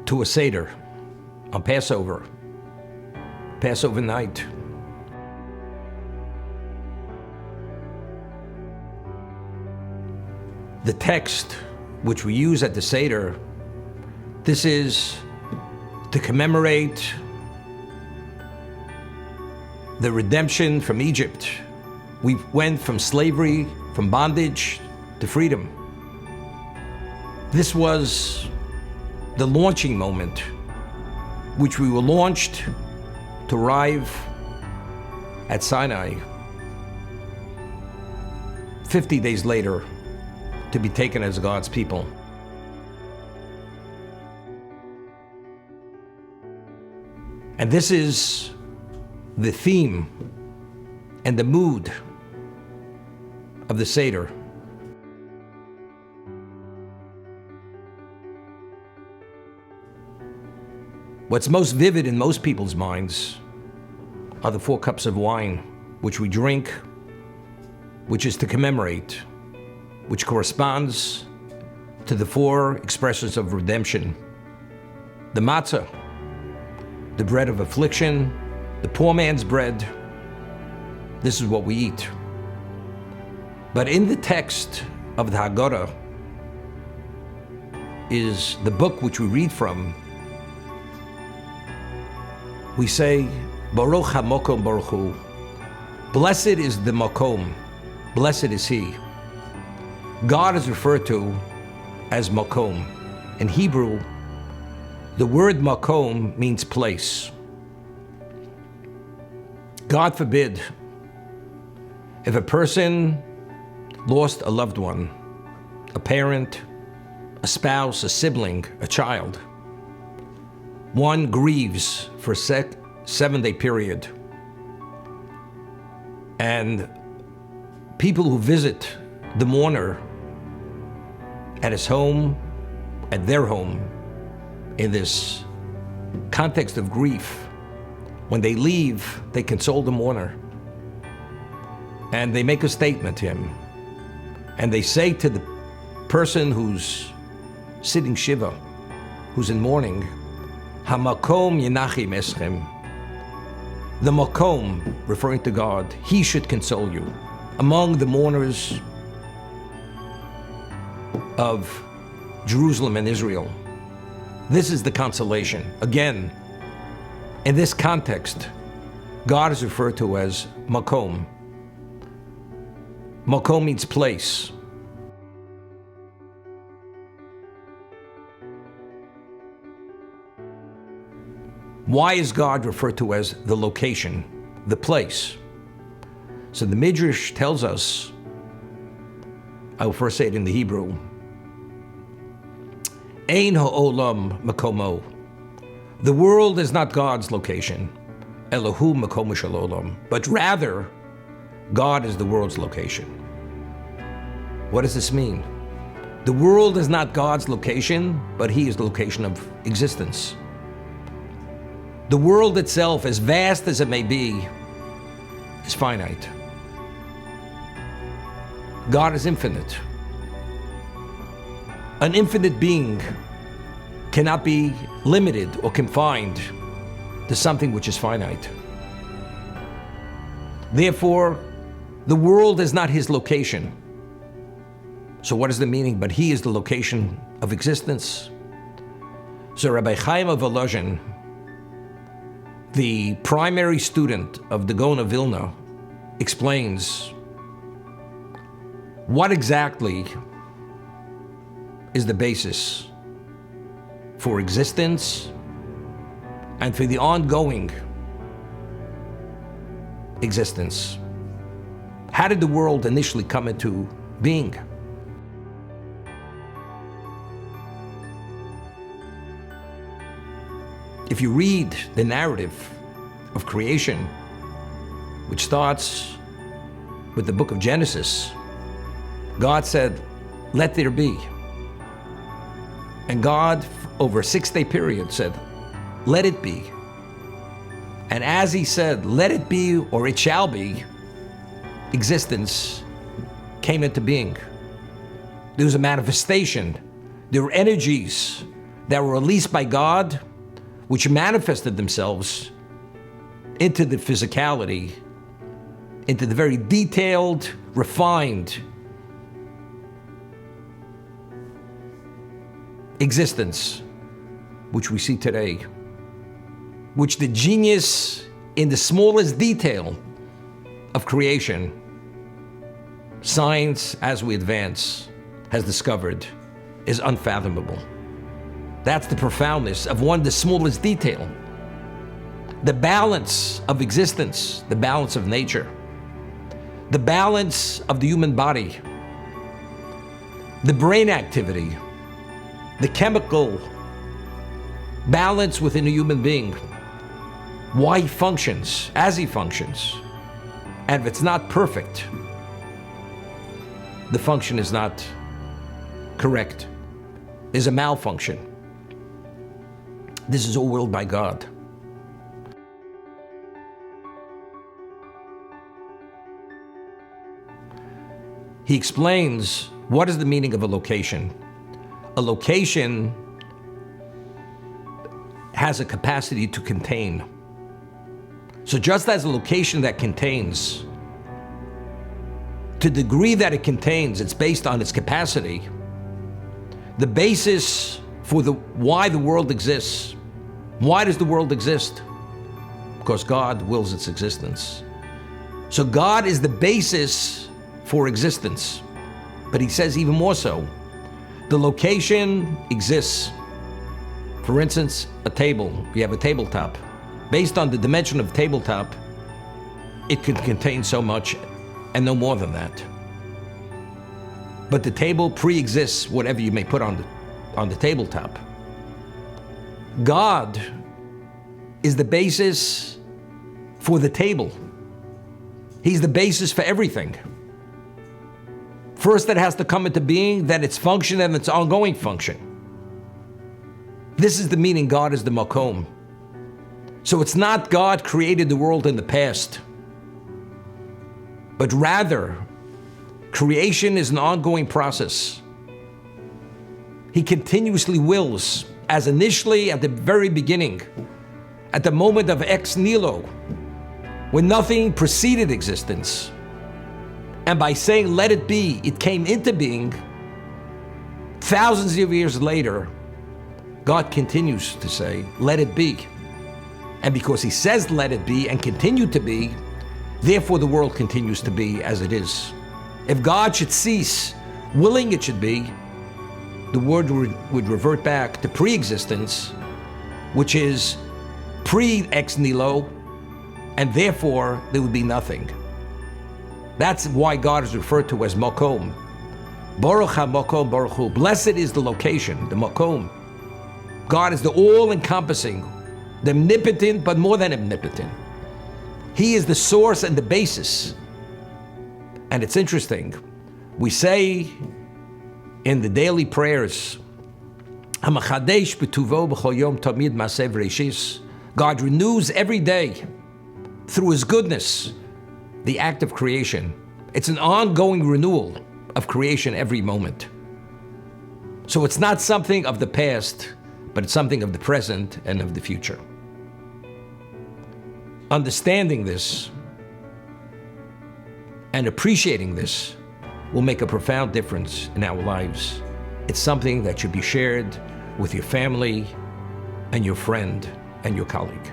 to a Seder on Passover night. The text which we use at the Seder, this is to commemorate the redemption from Egypt. We went from slavery, from bondage to freedom. This was the launching moment, which we were launched to arrive at Sinai 50 days later to be taken as God's people. And this is the theme and the mood of the Seder. What's most vivid in most people's minds are the 4 cups of wine, which we drink, which is to commemorate, which corresponds to the 4 expressions of redemption. The Matzah, the bread of affliction, the poor man's bread. This is what we eat. But in the text of the Haggadah is the book which we read from. We say, Baruch HaMokom Baruch Hu. Blessed is the Mokom, blessed is he. God is referred to as Mokom. In Hebrew, the word Mokom means place. God forbid, if a person lost a loved one, a parent, a spouse, a sibling, a child, one grieves for a 7-day period. And people who visit the mourner at his home, at their home, in this context of grief, when they leave, they console the mourner. And they make a statement to him. And they say to the person who's sitting Shiva, who's in mourning, Hamakom Yenachim Eschem. The Makom, referring to God, he should console you. Among the mourners of Jerusalem and Israel, this is the consolation. Again, in this context, God is referred to as Makom. Makom means place. Why is God referred to as the location, the place? So the Midrash tells us, I will first say it in the Hebrew, Ein ha'olam makomo. The world is not God's location, Elohu makomo shel olam, but rather, God is the world's location. What does this mean? The world is not God's location, but he is the location of existence. The world itself, as vast as it may be, is finite. God is infinite. An infinite being cannot be limited or confined to something which is finite. Therefore, the world is not his location. So what is the meaning? But he is the location of existence. So Rabbi Chaim of Volozhin, the primary student of the Gaon of Vilna, explains what exactly is the basis for existence and for the ongoing existence. How did the world initially come into being? If you read the narrative of creation, which starts with the book of Genesis, God said, "Let there be." And God, over a 6-day period, said, "Let it be." And as he said, "Let it be," or "It shall be," existence came into being. There was a manifestation. There were energies that were released by God, which manifested themselves into the physicality, into the very detailed, refined existence which we see today, which the genius in the smallest detail of creation, science as we advance has discovered is unfathomable. That's the profoundness of the smallest detail. The balance of existence, the balance of nature, the balance of the human body, the brain activity, the chemical balance within a human being, why he functions as he functions. And if it's not perfect, the function is not correct. There's a malfunction. This is all willed by God. He explains what is the meaning of a location. A location has a capacity to contain. So just as a location that contains, to the degree that it contains, it's based on its capacity. The basis for why the world exists. Why does the world exist? Because God wills its existence. So God is the basis for existence. But he says even more so, the location exists. For instance, a table. You have a tabletop. Based on the dimension of the tabletop, it can contain so much and no more than that. But the table pre-exists whatever you may put on the tabletop. God is the basis for the table. He's the basis for everything. First, it has to come into being, then its function and its ongoing function. This is the meaning God is the Makom. So it's not God created the world in the past, but rather, creation is an ongoing process. He continuously wills, as initially at the very beginning, at the moment of ex nihilo, when nothing preceded existence. And by saying, let it be, it came into being. Thousands of years later, God continues to say, let it be. And because he says, let it be, and continue to be, therefore the world continues to be as it is. If God should cease willing it should be, the word would revert back to pre-existence, which is pre-ex nihilo, and therefore there would be nothing. That's why God is referred to as Makom. Baruch ha-Makom Baruch Hu. Blessed is the location, the Makom. God is the all-encompassing, the omnipotent, but more than omnipotent. He is the source and the basis. And it's interesting. We say in the daily prayers, HaMachadesh b'tuvo b'chol yom tamid ma'aseh v'reishis. God renews every day through his goodness the act of creation. It's an ongoing renewal of creation every moment. So it's not something of the past, but it's something of the present and of the future. Understanding this and appreciating this will make a profound difference in our lives. It's something that should be shared with your family and your friend and your colleague.